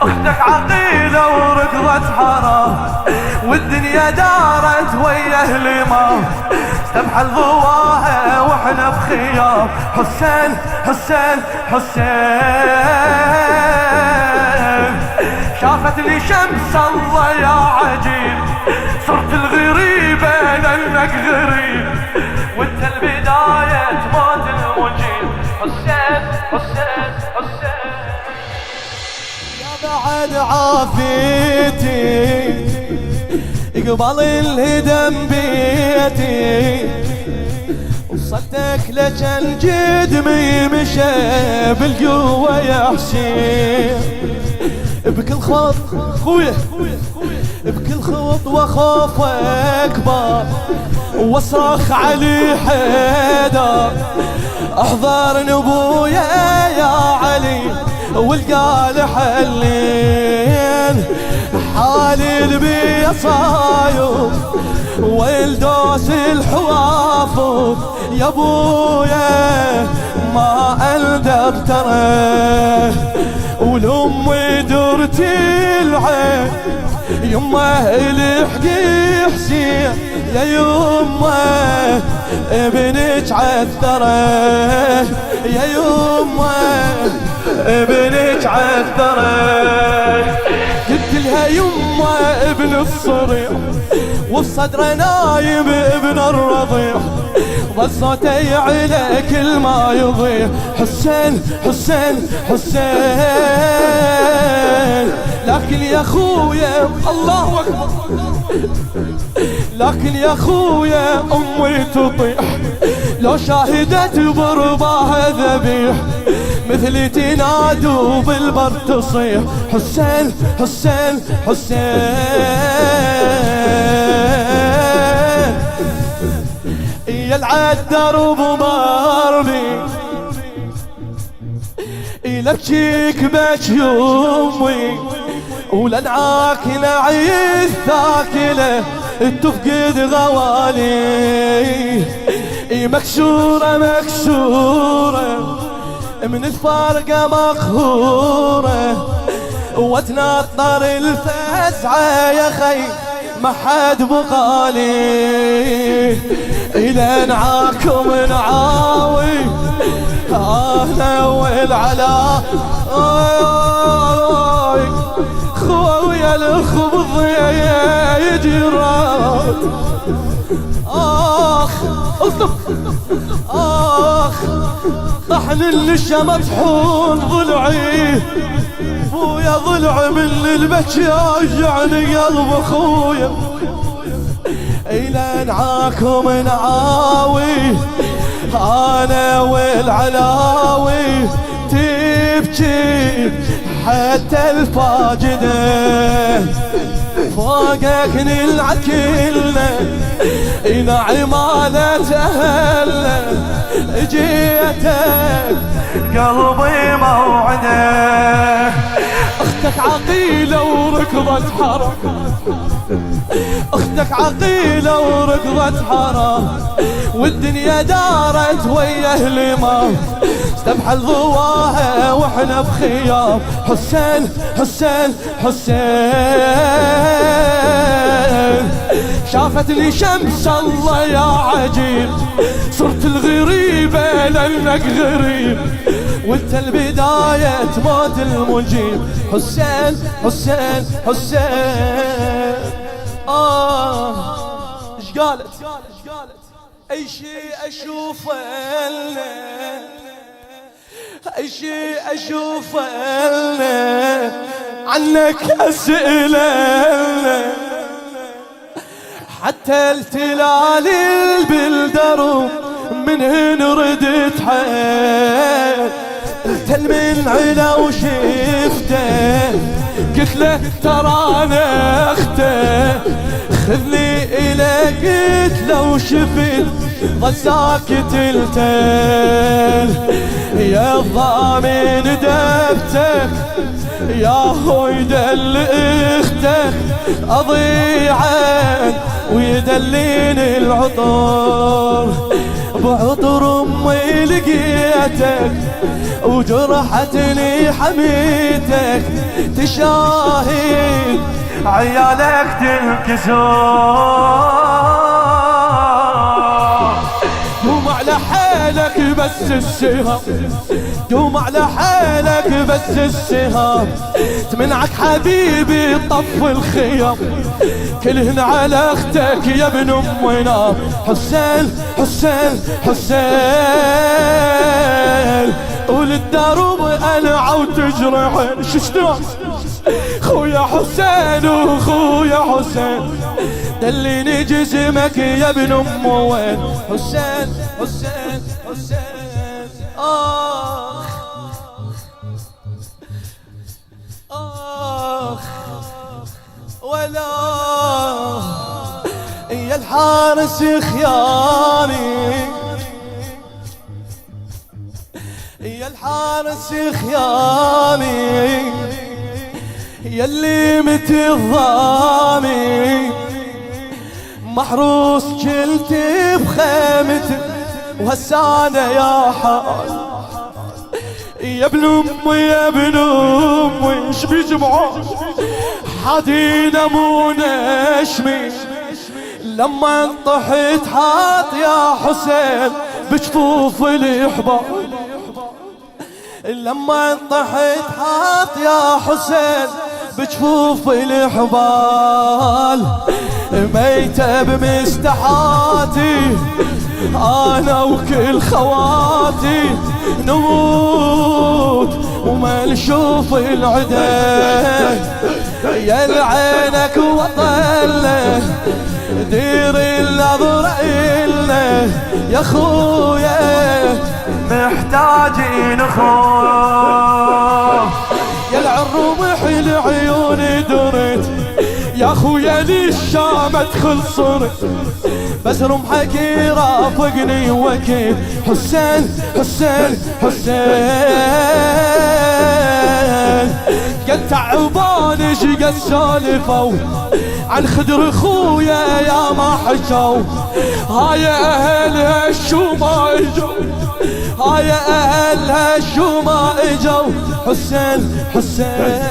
اختك عقيلة وركضت حرام، والدنيا دارت ويا اهل ما استبحى الضواها واحنا بخيام. حسين حسين حسين شافت لي شمس الله يا عجيب، صرت الغريبة لانك غريب، وانت البداية موت المجيب. حسين حسين حسين يا بعد عافيتي اقبل الهدم بيتي، وصلتك لجن جدمي مشى بالقوة يا حسين. بكل خط خويا بكل خطوة خوف اكبر، واصرخ علي حيدر احضر نبويا يا علي، والقال حلين حالي البي صايم والدوس الحوافظ يا ابويا ما اقدر ترى، ولامي درتي العين يمه الحقي حسين يا يمه ابنك عثره، يا يمه ابنك عثره. قلت لها يمه ابن الصريع وبصدره نايم ابن الرضيع، ظل صوته يعلى كل ما يضيع. حسين حسين حسين لكن يا خويا الله اكبر، لكن يا خويا امي تطيح لو شاهدت برباها ذبيح، مثلي تنادوا بالبر تصيح. حسين حسين حسين يلعب درب ضربي يلبشيك بك يمي، ولنعاك نعيث ثاكله تفقد غوالي، مكسورة مكسورة من الفارقة مقهورة، وتنطر الفزعة يا خي ما حد بقالي. إلى نعاكم نعاوي أنا والعلا خويا الخبض يجرات. آخ اصدق آخ طحن اللشا مطحون ضلعي، بويا ضلع من البكي يوجعني قلب اخويا. إلى نعاكم نعاوي انا والعلاوي تبكي حتى الفاجدة، فوقك نلعب كلنا إلى عمالة أهلنا، جيتك قلبي موعده. اختك عقيلة وركضت حرام، اختك عقيلة وركضت حرام، والدنيا دارت ويا اهل ما استبحى الضواها واحنا بخيام. حسين حسين حسين شافت لي شمس الله يا عجيب، صرت الغريبة لانك غريب، وانت البداية موت المجيب. حسين حسين حسين ايش قالت اي شيء اشوفه اي شيء اشوفه عنك اسئله، حتى التلال بالدرب من هن ردت حيل، انت من علا وشفته قلت له ترى انا اخته، خذني اليك قلت لو شفت ظل ساكت التل، يا الضامن دبتك يا هويدل اختك اضيعن ويدلين العطر، بعطر امي لقيتك وجرحتني حميتك، شاهد عيالك تنكسر. قوم على حالك بس السهام، قوم على حالك بس السهام، تمنعك حبيبي طف الخيام، كلهن على اختك يا ابن امنا. حسين حسين حسين طول الدروب قلعة وتجرح ششتوك خويا حسين وخويا حسين دليني جسمك يا ابن ام وين. حسين حسين حسين آخ آخ ولا يا الحارس خياني، يا الحارس خياني، ياللي متظامي محروس جلتي بخيمتي وهسانة يا حال. يا ابن امي يا ابن امي ايش بيجمعوا حدينا مو نشمي، لما انطحت حاط يا حسين بجفوف الإحبار، لما انطحت حاط يا حسين بجفوف الإحبال. ميتة بمستحاتي أنا وكل خواتي نموت وما نشوف العدل. يا العينك وطلة دير النظر إلنا يا خويا محتاجين اخوه. يا العرومح العيون درت يا خويا للشام ادخل صرت، بس رمحك يرافقني وكيل. حسين حسين حسين قد تعبان ايش قد سالفوا عن خدر خويا يا ما حجوا. هاي اهلها شو ما اجوا، هاي اهلها شو ما اجوا. حسين حسين